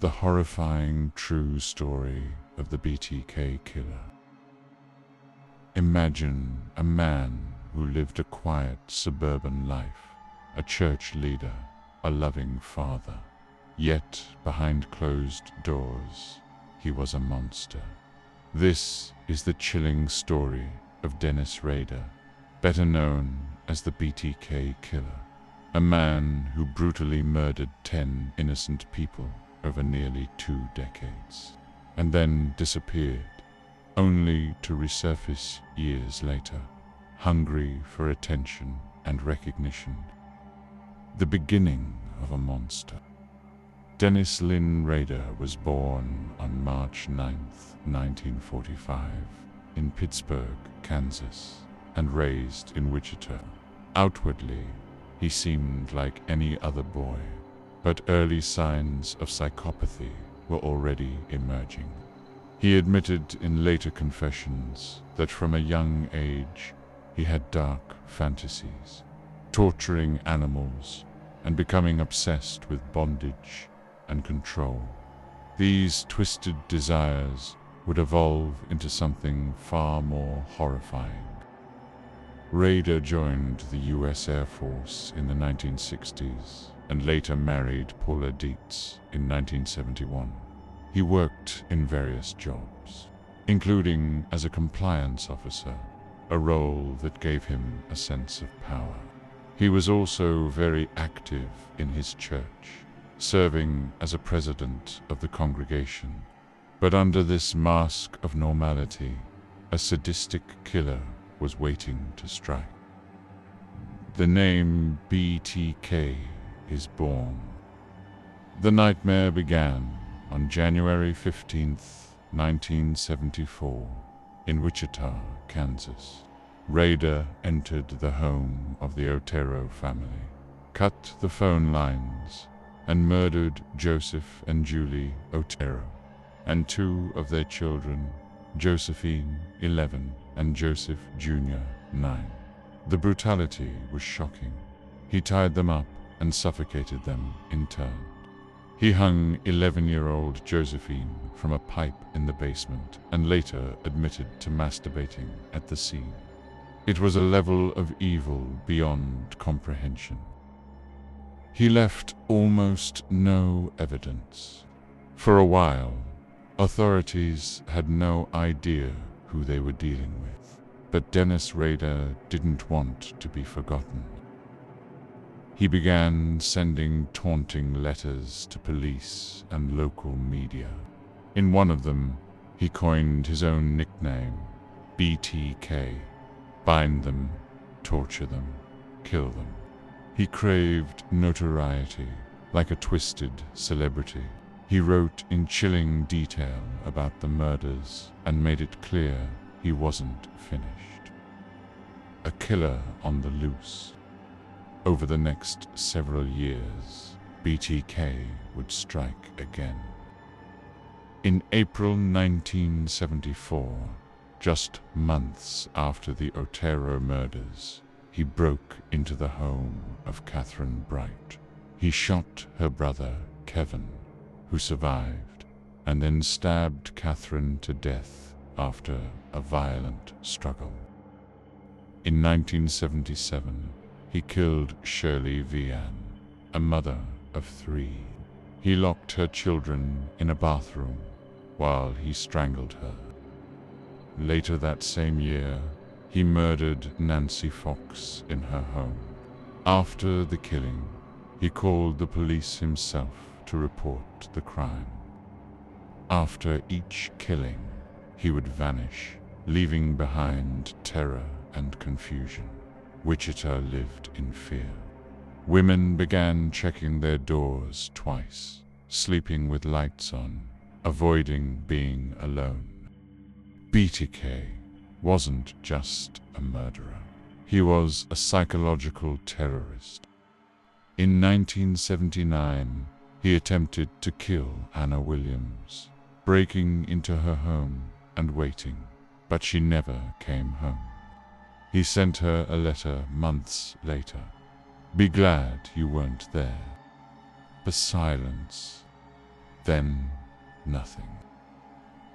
the horrifying true story of the BTK Killer. Imagine a man who lived a quiet suburban life, a church leader, a loving father. Yet, behind closed doors, he was a monster. This is the chilling story of Dennis Rader, better known as the BTK Killer, a man who brutally murdered 10 innocent people over nearly 2 decades, and then disappeared, only to resurface years later, hungry for attention and recognition. The beginning of a monster. Dennis Lynn Rader was born on March 9, 1945, in Pittsburgh, Kansas, and raised in Wichita. Outwardly, he seemed like any other boy, but early signs of psychopathy were already emerging. He admitted in later confessions that from a young age he had dark fantasies, torturing animals and becoming obsessed with bondage and control. These twisted desires would evolve into something far more horrifying. Rader joined the U.S. Air Force in the 1960s and later married Paula Dietz in 1971. He worked in various jobs, including as a compliance officer, a role that gave him a sense of power. He was also very active in his church, serving as a president of the congregation. But under this mask of normality, a sadistic killer was waiting to strike. The name BTK is born. The nightmare began on January 15, 1974, in Wichita, Kansas. Rader entered the home of the Otero family, cut the phone lines, and murdered Joseph and Julie Otero, and 2 of their children, Josephine, 11, and Joseph Jr., 9. The brutality was shocking. He tied them up and suffocated them in turn. He hung 11-year-old Josephine from a pipe in the basement and later admitted to masturbating at the scene. It was a level of evil beyond comprehension. He left almost no evidence. For a while, authorities had no idea who they were dealing with, but Dennis Rader didn't want to be forgotten. He began sending taunting letters to police and local media. In one of them, he coined his own nickname, BTK. Bind them, torture them, kill them. He craved notoriety, like a twisted celebrity. He wrote in chilling detail about the murders and made it clear he wasn't finished. A killer on the loose. Over the next several years, BTK would strike again. In April 1974, just months after the Otero murders, he broke into the home of Catherine Bright. He shot her brother, Kevin, who survived, and then stabbed Catherine to death after a violent struggle. In 1977, he killed Shirley Vian, a mother of 3. He locked her children in a bathroom while he strangled her. Later that same year, he murdered Nancy Fox in her home. After the killing, he called the police himself to report the crime. After each killing, he would vanish, leaving behind terror and confusion. Wichita lived in fear. Women began checking their doors twice, sleeping with lights on, avoiding being alone. BTK wasn't just a murderer. He was a psychological terrorist. In 1979, he attempted to kill Anna Williams, breaking into her home and waiting, but she never came home. He sent her a letter months later. "Be glad you weren't there." The silence. Then nothing.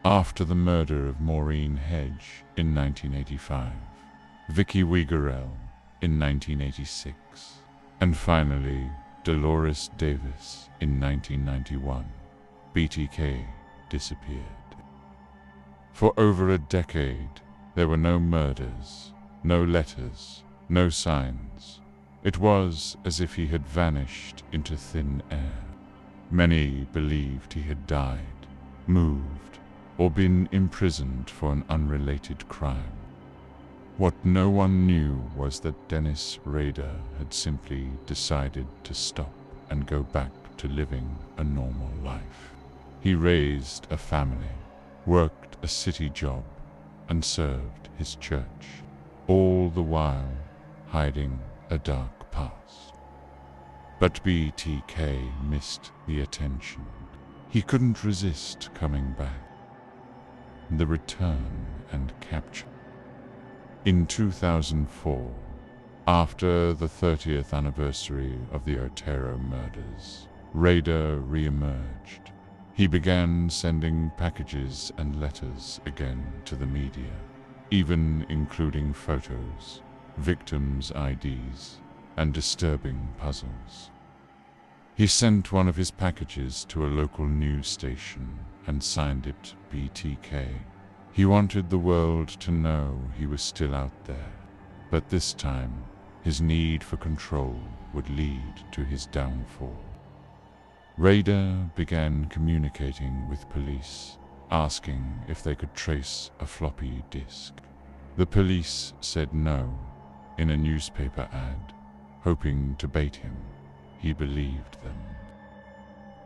After the murder of Maureen Hedge in 1985, Vicky Wiggerell in 1986, and finally Dolores Davis in 1991, BTK disappeared. For over a decade, there were no murders, no letters, no signs. It was as if he had vanished into thin air. Many believed he had died, moved, or been imprisoned for an unrelated crime. What no one knew was that Dennis Rader had simply decided to stop and go back to living a normal life. He raised a family, worked a city job, and served his church, all the while hiding a dark past. But BTK missed the attention. He couldn't resist coming back. The return and capture. In 2004, after the 30th anniversary of the Otero murders, Rader re-emerged. He began sending packages and letters again to the media, even including photos, victims' IDs, and disturbing puzzles. He sent one of his packages to a local news station and signed it BTK. He wanted the world to know he was still out there, but this time his need for control would lead to his downfall. Rader began communicating with police, asking if they could trace a floppy disk. The police said no in a newspaper ad, hoping to bait him. He believed them.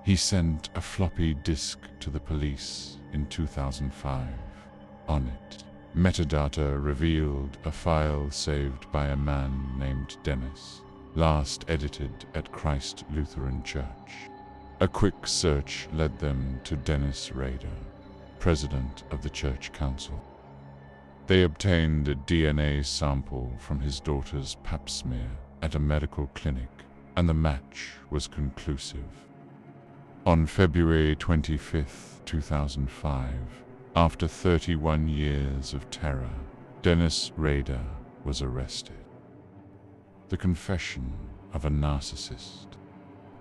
He sent a floppy disk to the police in 2005. On it, metadata revealed a file saved by a man named Dennis, last edited at Christ Lutheran Church. A quick search led them to Dennis Rader, president of the church council. They obtained a DNA sample from his daughter's pap smear at a medical clinic, and the match was conclusive. On February 25, 2005, after 31 years of terror, Dennis Rader was arrested. The confession of a narcissist.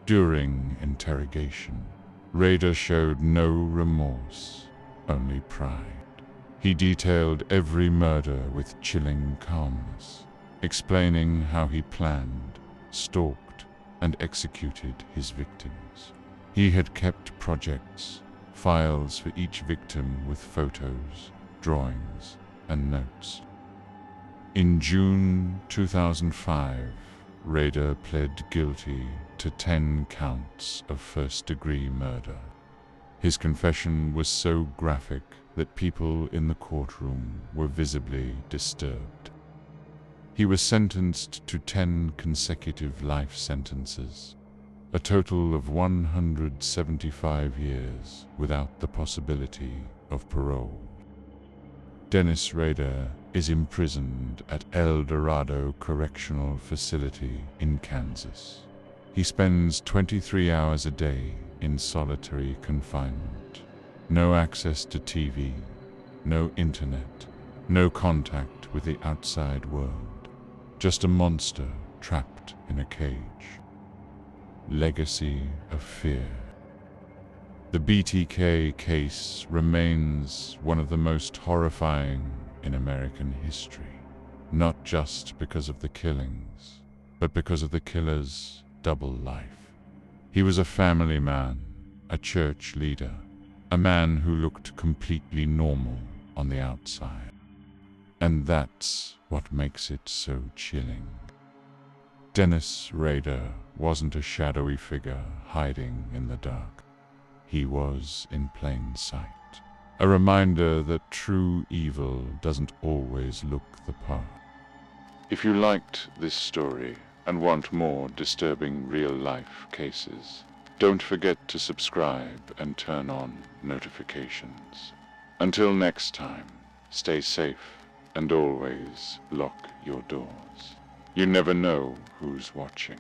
During interrogation, Rader showed no remorse, only pride. He detailed every murder with chilling calmness, explaining how he planned, stalked, and executed his victims. He had kept projects, files for each victim with photos, drawings, and notes. In June 2005, Rader pled guilty to 10 counts of first-degree murder. His confession was so graphic that people in the courtroom were visibly disturbed. He was sentenced to 10 consecutive life sentences, a total of 175 years without the possibility of parole. Dennis Rader is imprisoned at El Dorado Correctional Facility in Kansas. He spends 23 hours a day in solitary confinement. No access to TV, no internet, no contact with the outside world. Just a monster trapped in a cage. Legacy of fear. The BTK case remains one of the most horrifying in American history, not just because of the killings, but because of the killer's double life. He was a family man, a church leader, a man who looked completely normal on the outside. And that's what makes it so chilling. Dennis Rader wasn't a shadowy figure hiding in the dark. He was in plain sight. A reminder that true evil doesn't always look the part. If you liked this story and want more disturbing real-life cases, don't forget to subscribe and turn on notifications. Until next time, stay safe and always lock your doors. You never know who's watching.